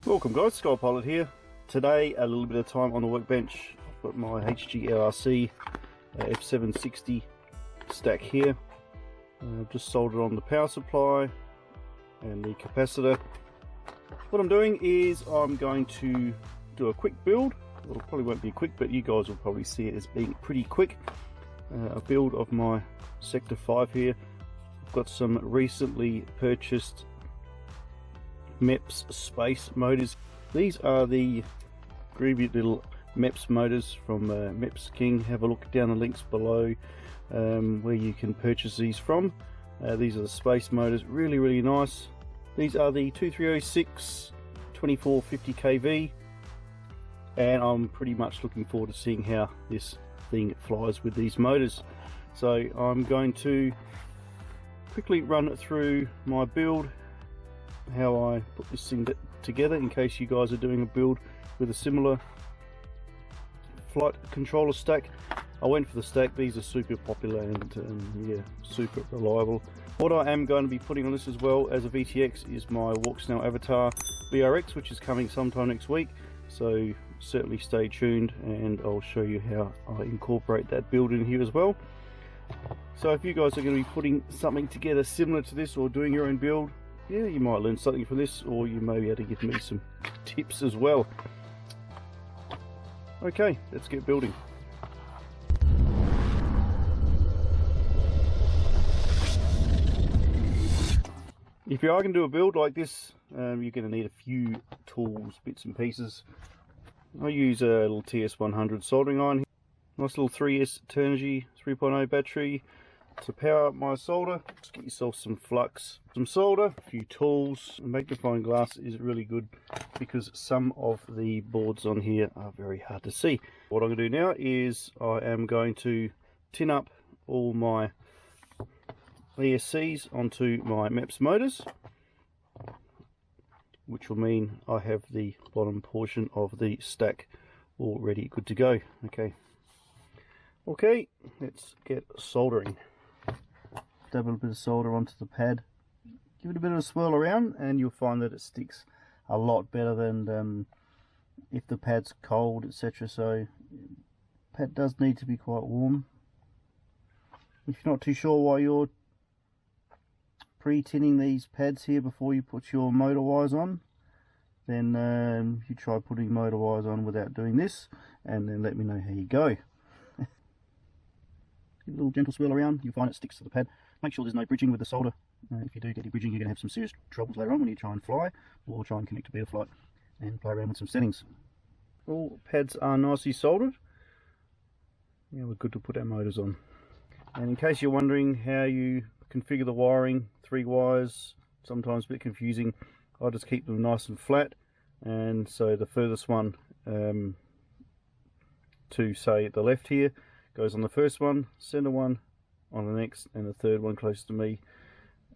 Welcome guys, Skypilot here. Today a little bit of time on the workbench. I've got my HG F760 stack here. I've just soldered on the power supply and the capacitor. What I'm doing is I'm going to do a quick build. Well, it probably won't be quick, but you guys will probably see it as being pretty quick. A build of my Sector 5 here. I've got some recently purchased MEPS space motors. These are the groovy little MEPS motors from MEPS King. Have a look down the links below where you can purchase these from. These are the space motors, really nice. These are the 2306 2450 kV, and I'm pretty much looking forward to seeing how this thing flies with these motors. So I'm going to quickly run through my build, how I put this thing together, in case you guys are doing a build with a similar flight controller stack. I went for the stack. These are super popular and yeah, super reliable. What I am going to be putting on this as well as a VTX is my Walksnail Avatar BRX, which is coming sometime next week, so certainly stay tuned and I'll show you how I incorporate that build in here as well. So if you guys are going to be putting something together similar to this or doing your own build, yeah, you might learn something from this, or you may be able to give me some tips as well. Okay, let's get building. If you are going to do a build like this, you're going to need a few tools, bits and pieces. I use a little TS100 soldering iron here. Nice little 3S Turnigy 3.0 battery to power up my solder. Just get yourself some flux, some solder, a few tools. Magnifying glass is really good because some of the boards on here are very hard to see. What I'm going to do now is I am going to tin up all my ESCs onto my MEPS motors, which will mean I have the bottom portion of the stack already good to go. Okay, let's get soldering. Dab a little bit of solder onto the pad, give it a bit of a swirl around, and you'll find that it sticks a lot better than if the pad's cold, etc. So pad does need to be quite warm. If you're not too sure why you're pre-tinning these pads here before you put your motor wires on, then you try putting motor wires on without doing this, and then let me know how you go. Give a little gentle swirl around, you'll find it sticks to the pad. Make sure there's no bridging with the solder. If you do get any bridging, you're going to have some serious troubles later on when you try and fly or try and connect to BetaFlight and play around with some settings. All pads are nicely soldered. Yeah, we're good to put our motors on. And in case you're wondering how you configure the wiring, 3 wires, sometimes a bit confusing, I just keep them nice and flat. And so the furthest one to say the left here goes on the first one, center one on the next, and the third one closest to me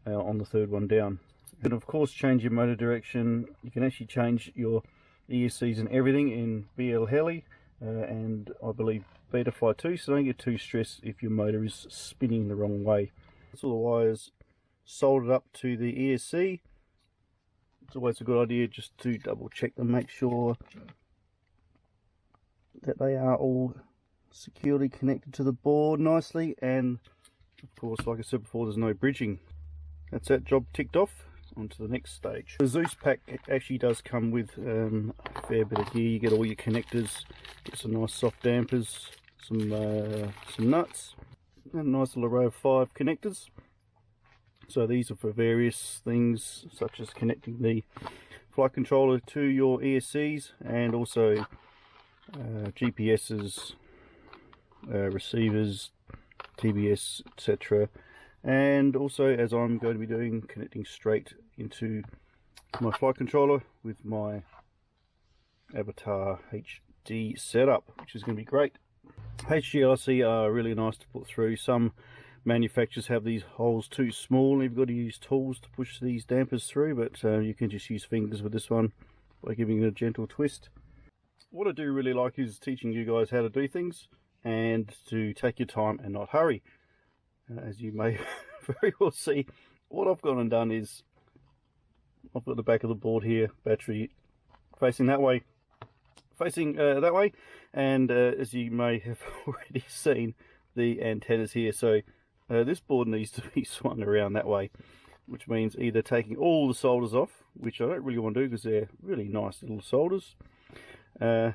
on the third one down. You can of course change your motor direction. You can actually change your ESCs and everything in BL Heli and I believe BetaFlight too, so don't get too stressed if your motor is spinning the wrong way. That's all the wires soldered up to the ESC. It's always a good idea just to double check them, make sure that they are all securely connected to the board nicely, and of course, like I said before, there's no bridging. That's that job ticked off. On to the next stage. The Zeus pack actually does come with a fair bit of gear. You get all your connectors, get some nice soft dampers, some nuts, and a nice little row of 5 connectors. So these are for various things, such as connecting the flight controller to your ESCs, and also GPSs, receivers, TBS, etc. And also, as I'm going to be doing, connecting straight into my flight controller with my Avatar HD setup, which is going to be great. HGLC are really nice to put through. Some manufacturers have these holes too small and you've got to use tools to push these dampers through, but you can just use fingers with this one by giving it a gentle twist. What I do really like is teaching you guys how to do things and to take your time and not hurry. As you may very well see, what I've gone and done is I've got the back of the board here, battery facing that way, and as you may have already seen, the antennas here. So this board needs to be swung around that way, which means either taking all the solders off, which I don't really want to do because they're really nice little solders, or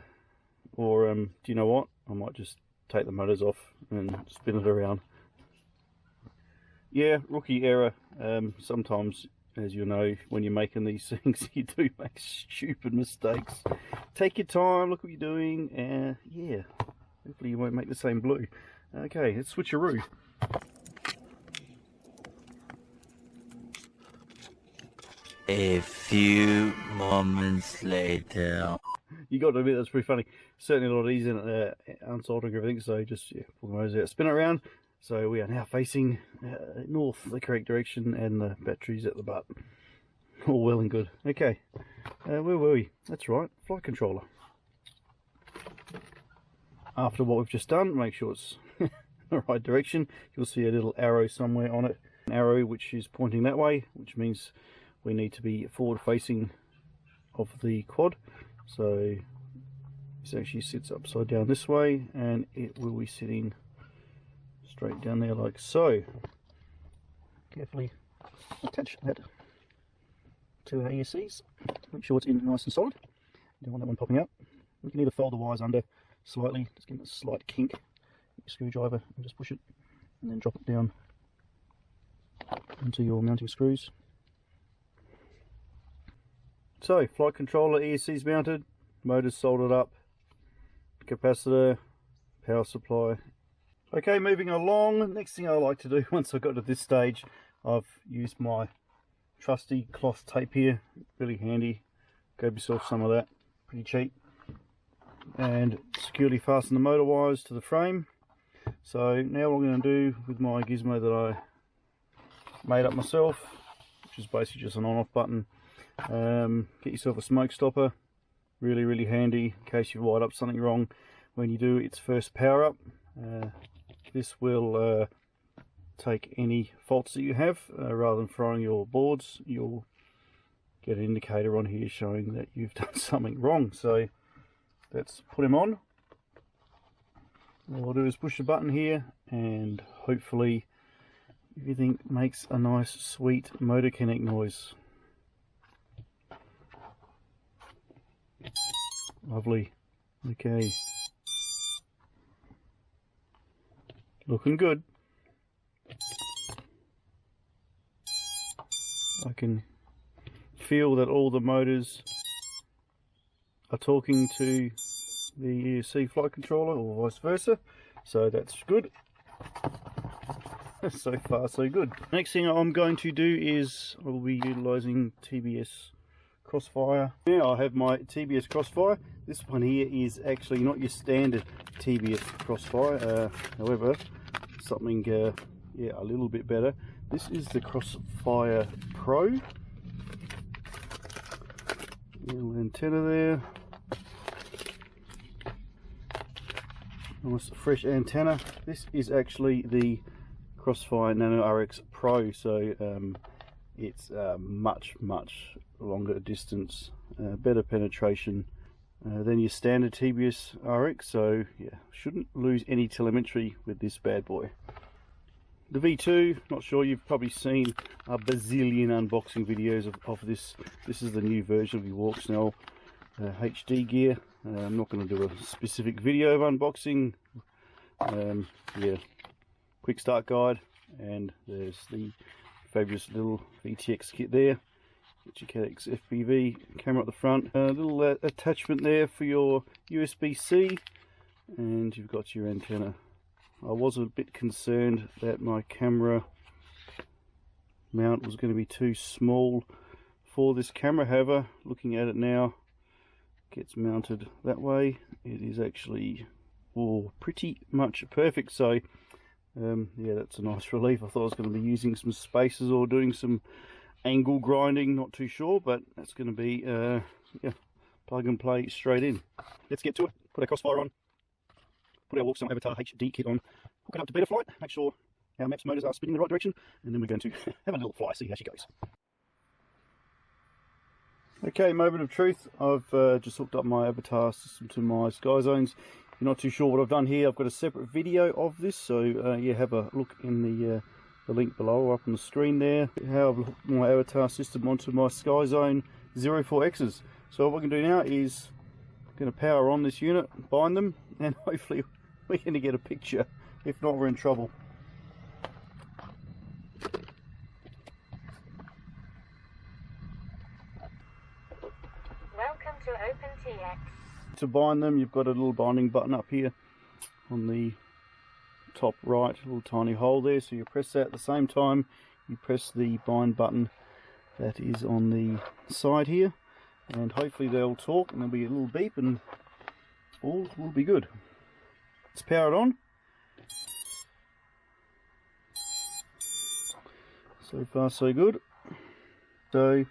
do you know what, I might just take the motors off and spin it around. Yeah, rookie error. Sometimes, as you know, when you're making these things, you do make stupid mistakes. Take your time, look what you're doing, yeah, hopefully you won't make the same blue. Okay, let's switcheroo. A few moments later. You got to admit that's pretty funny. Certainly a lot easier than unsoldering everything. So just pull the motors out, spin it around. So we are now facing north, the correct direction, and the battery's at the butt. All well and good. Okay, where were we? That's right, flight controller. After what we've just done, make sure it's the right direction. You'll see a little arrow somewhere on it. An arrow which is pointing that way, which means we need to be forward facing of the quad. So this actually sits upside down this way, and it will be sitting straight down there like so. Carefully attach that to our ESCs. Make sure it's in nice and solid. You don't want that one popping out. We can either fold the wires under slightly, just give it a slight kink. Your screwdriver and just push it, and then drop it down into your mounting screws. So, flight controller, ESC's mounted, motors soldered up, capacitor, power supply. Okay, moving along. Next thing I like to do once I got to this stage, I've used my trusty cloth tape here, really handy. Grab yourself some of that, pretty cheap. And securely fasten the motor wires to the frame. So now what I'm going to do with my gizmo that I made up myself, which is basically just an on-off button, get yourself a smoke stopper, really handy in case you wired up something wrong when you do its first power up. This will take any faults that you have, rather than throwing your boards. You'll get an indicator on here showing that you've done something wrong. So let's put him on. All I'll do is push the button here, and hopefully everything makes a nice sweet motor connect noise. Lovely. Okay, looking good. I can feel that all the motors are talking to the ESC flight controller, or vice versa, so that's good. So far so good. Next thing I'm going to do is I will be utilizing TBS Crossfire. Now I have my TBS Crossfire. This one here is actually not your standard TBS Crossfire, however something yeah, a little bit better. This is the Crossfire Pro. Little antenna there. Almost a fresh antenna. This is actually the Crossfire Nano RX Pro, so it's much longer distance, better penetration than your standard TBS RX, so yeah, shouldn't lose any telemetry with this bad boy. The V2, not sure, you've probably seen a bazillion unboxing videos of this. This is the new version of the Walksnail HD gear. I'm not going to do a specific video of unboxing. Yeah, quick start guide, and there's the fabulous little VTX kit there. Get your Cadex FPV camera at the front. A little attachment there for your USB-C, and you've got your antenna. I was a bit concerned that my camera mount was going to be too small for this camera. However, looking at it now, gets mounted that way. It is actually pretty much perfect. So yeah, that's a nice relief. I thought I was going to be using some spacers or doing some angle grinding, not too sure, but that's going to be yeah, plug and play straight in. Let's get to it. Put our Crossfire on, put our Walksnail Avatar HD kit on, hook it up to Betaflight, make sure our MEPS motors are spinning in the right direction, and then we're going to have a little fly, see how she goes. Okay, moment of truth. I've just hooked up my avatar system to my sky zones. If you're not too sure what I've done here, I've got a separate video of this, so yeah, have a look in the link below or up on the screen there. How I've hooked my avatar system onto my sky zone 04Xs. So what we can do now is I'm going to power on this unit, bind them, and hopefully we're going to get a picture. If not, we're in trouble. Welcome to OpenTX. To bind them, you've got a little binding button up here on the top right, a little tiny hole there, so you press that. At the same time you press the bind button that is on the side here, and hopefully they'll talk and there'll be a little beep and all will be good. Let's power it on. So far so good. So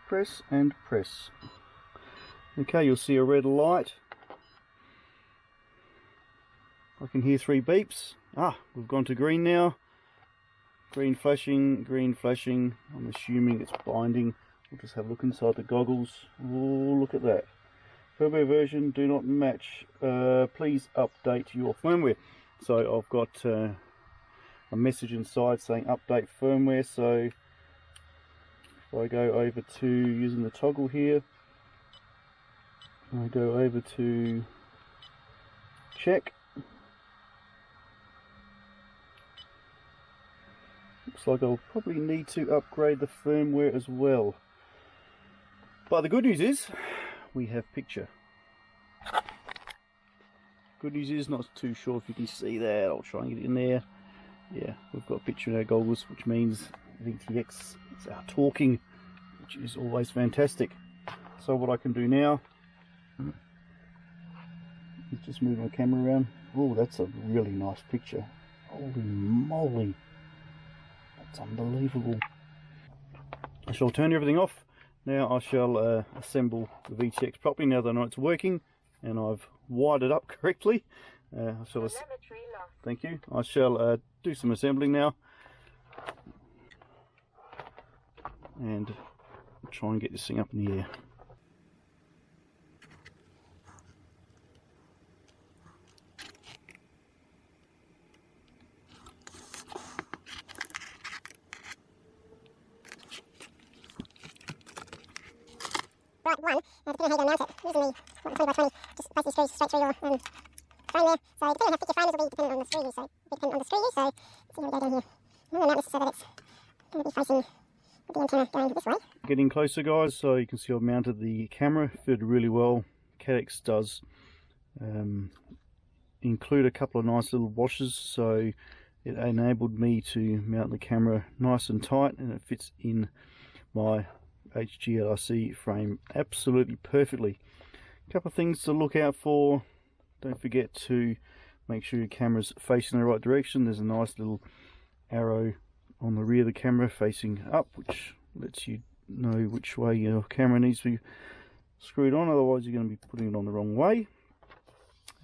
press and press. Okay, you'll see a red light. I can hear 3 beeps. Ah, we've gone to green now. Green flashing, green flashing. I'm assuming it's binding. We'll just have a look inside the goggles. Oh, look at that. Firmware version do not match. Please update your firmware. So I've got a message inside saying update firmware. So if I go over to using the toggle here, I go over to check. Looks like I'll probably need to upgrade the firmware as well. But the good news is we have picture. Good news is, not too sure if you can see that. I'll try and get it in there. Yeah, we've got a picture in our goggles, which means VTX is out talking, which is always fantastic. So what I can do now is just move my camera around. Oh, that's a really nice picture. Holy moly. That's unbelievable. I shall turn everything off. Now I shall assemble the VTX properly now that I know it's working and I've wired it up correctly. Thank you. I shall do some assembling now and try and get this thing up in the air. Right, one, depending on how you mount it, using the 20 by 20, just place these screws straight through your frame there. So depending on how thick your frame is will be dependent on the screw use, so dependent on the screw use, so let's see how we go down here. I'm going to mount this so that it's going to be facing with the antenna going this way. Getting closer, guys, so you can see I've mounted the camera, fitted really well. Cadex does include a couple of nice little washers, so it enabled me to mount the camera nice and tight, and it fits in my HGLRC frame absolutely perfectly. A couple of things to look out for. Don't forget to make sure your camera's facing the right direction. There's a nice little arrow on the rear of the camera facing up, which lets you know which way your camera needs to be screwed on, otherwise you're going to be putting it on the wrong way.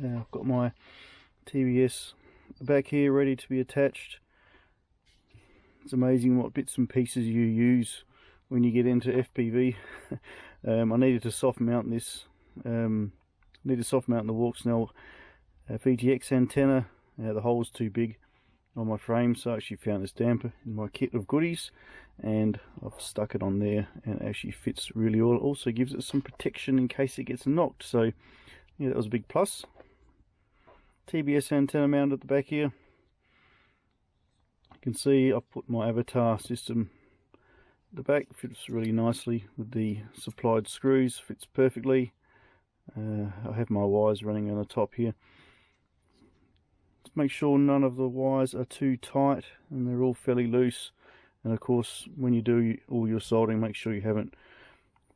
I've got my TBS back here ready to be attached. It's amazing what bits and pieces you use when you get into FPV. I needed to soft mount this. Need to soft mount the Walksnail VTX antenna. The hole's too big on my frame, so I actually found this damper in my kit of goodies, and I've stuck it on there, and it actually fits really well. It also gives it some protection in case it gets knocked. So yeah, that was a big plus. TBS antenna mounted at the back here. You can see I've put my avatar system. The back fits really nicely with the supplied screws, fits perfectly. I have my wires running on the top here. Let's make sure none of the wires are too tight and they're all fairly loose. And of course, when you do all your soldering, make sure you haven't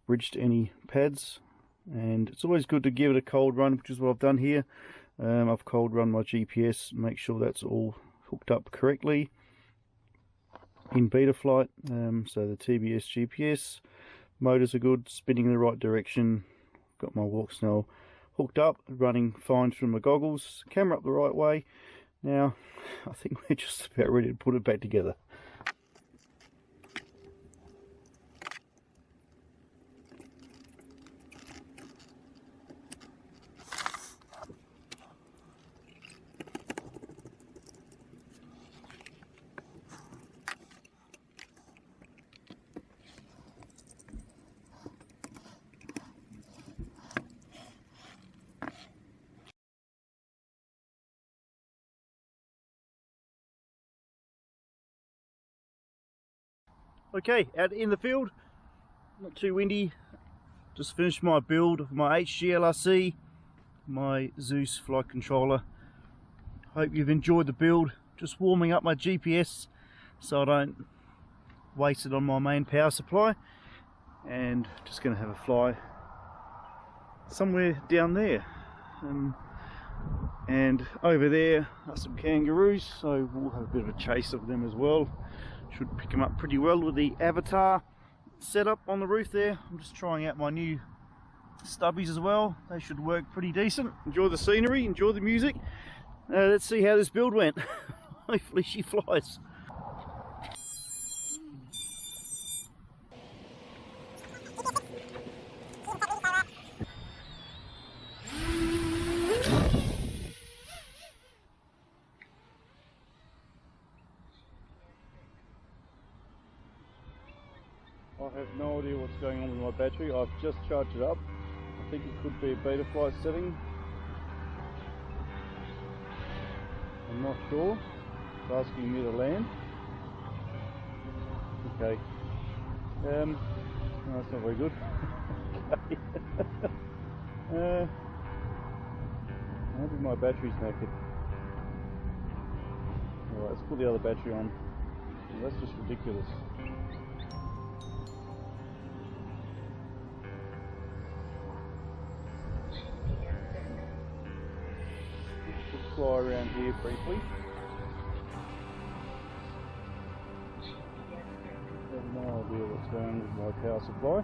bridged any pads. And it's always good to give it a cold run, which is what I've done here. I've cold run my GPS, make sure that's all hooked up correctly in Betaflight. So the TBS GPS motors are good, spinning in the right direction. Got my Walksnail hooked up, running fine through my goggles, camera up the right way. Now I think we're just about ready to put it back together. Okay, out in the field, not too windy. Just finished my build of my HG-LRC, my Zeus flight controller. Hope you've enjoyed the build. Just warming up my GPS so I don't waste it on my main power supply. And just going to have a fly somewhere down there. And over there are some kangaroos, so we'll have a bit of a chase of them as well. Should pick them up pretty well with the avatar setup on the roof there. I'm just trying out my new stubbies as well. They should work pretty decent. Enjoy the scenery, enjoy the music. Let's see how this build went. Hopefully she flies. I have no idea what's going on with my battery. I've just charged it up. I think it could be a Betaflight setting. I'm not sure. It's asking me to land. Okay. No, that's not very good. Okay. Maybe my battery's naked. Alright, let's put the other battery on. That's just ridiculous. Fly around here briefly. I have no idea what's going on with my power supply.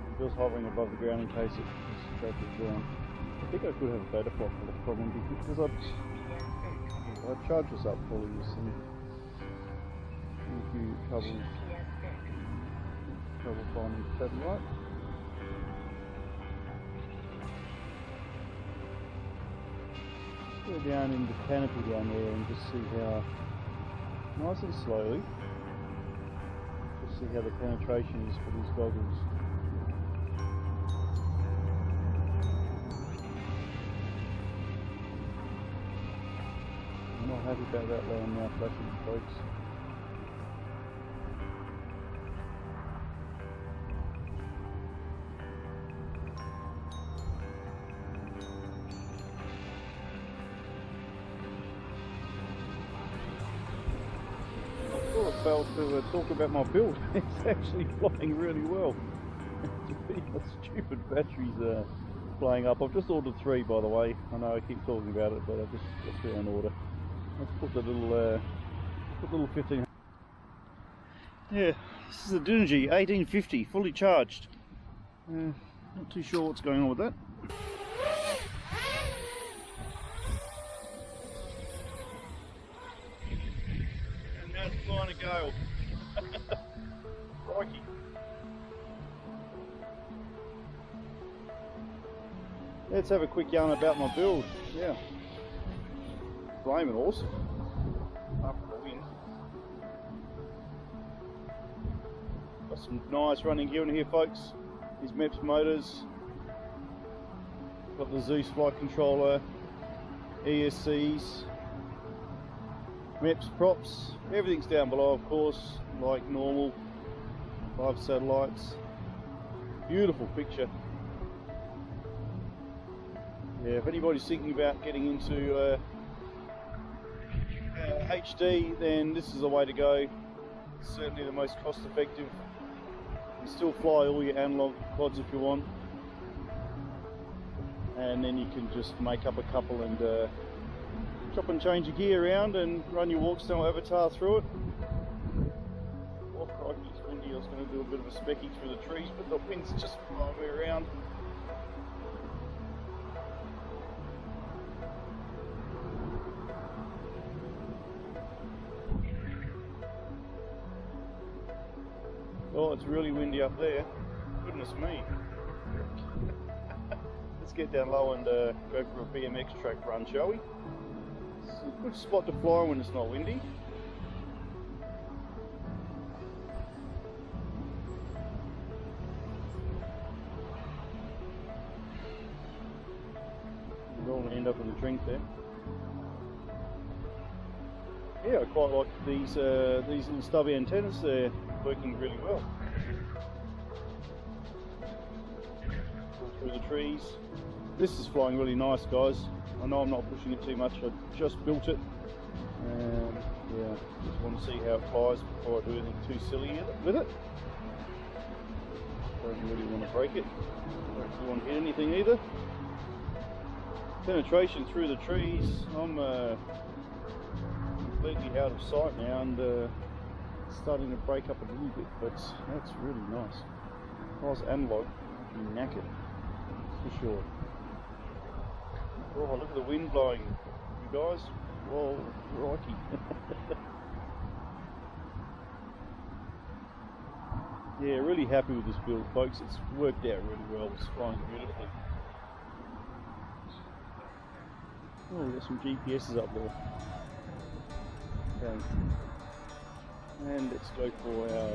I'm just hovering above the ground in case it distracted down. I think I could have a Betaflight problem because I charged this up fully with some few trouble finding satellite. Go down in the canopy down there and just see how, nice and slowly, just see how the penetration is for these goggles. I'm not happy about that land now flashing, folks. Failed to talk about my build. It's actually flying really well. Stupid batteries flying up. I've just ordered 3, by the way. I know I keep talking about it, but I've just got 3 on order. Let's put the little 15. Yeah, this is a Dingy 1850, fully charged. Not too sure what's going on with that. Flying a gale. Crikey. Let's have a quick yarn about my build. Yeah. Flaming awesome. After the wind. Got some nice running gear in here, folks. These MEPS motors. Got the Zeus flight controller. ESCs. MEPS props, everything's down below of course, like normal. 5 satellites. Beautiful picture. Yeah, if anybody's thinking about getting into HD, then this is the way to go. It's certainly the most cost effective. You can still fly all your analog pods if you want. And then you can just make up a couple and chop and change your gear around and run your Walksnail avatar through it. Oh crikey, it's windy. I was going to do a bit of a specky through the trees, but the wind's just blowing me around. Oh, it's really windy up there. Goodness me. Let's get down low and go for a BMX track run, shall we? It's a good spot to fly when it's not windy. Well end up in the drink there. Yeah, I quite like these little stubby antennas. They're working really well. All through the trees. This is flying really nice, guys. I know I'm not pushing it too much. I just built it, and yeah, just want to see how it flies before I do anything too silly with it. Don't really want to break it. Don't really want to hit anything either. Penetration through the trees. I'm completely out of sight now, and starting to break up a little bit, but that's really nice. If I was analog, I'd be knackered, for sure. Oh, look at the wind blowing, you guys. Whoa, crikey. Yeah, really happy with this build, folks. It's worked out really well. It's flying beautifully. Oh, we've got some GPSs up there. Okay. And let's go for our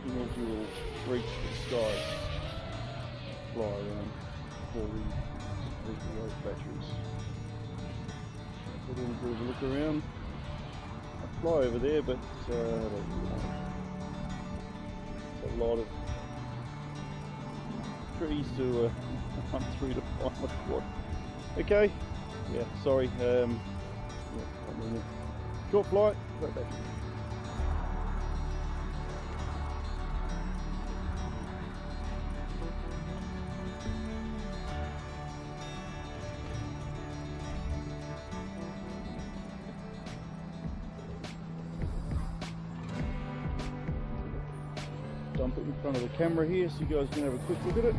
inaugural reach to the sky fly around before we leave those batteries. A little bit of a look around. I fly over there, but I don't really know. There's a lot of trees to hunt through to find my quad. Okay. Yeah, sorry. Yeah, short flight, right back. Dump it in front of the camera here so you guys can have a quick look at it.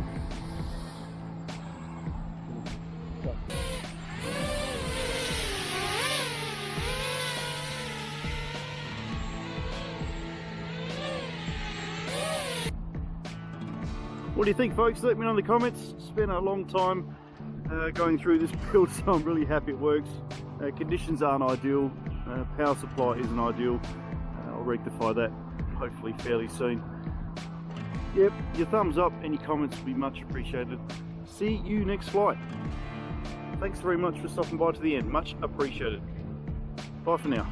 What do you think, folks? Let me know in the comments. Spent a long time going through this build, so I'm really happy it works. Conditions aren't ideal. Power supply isn't ideal. I'll rectify that hopefully fairly soon. Yep, your thumbs up, any comments would be much appreciated. See you next flight. Thanks very much for stopping by to the end. Much appreciated. Bye for now.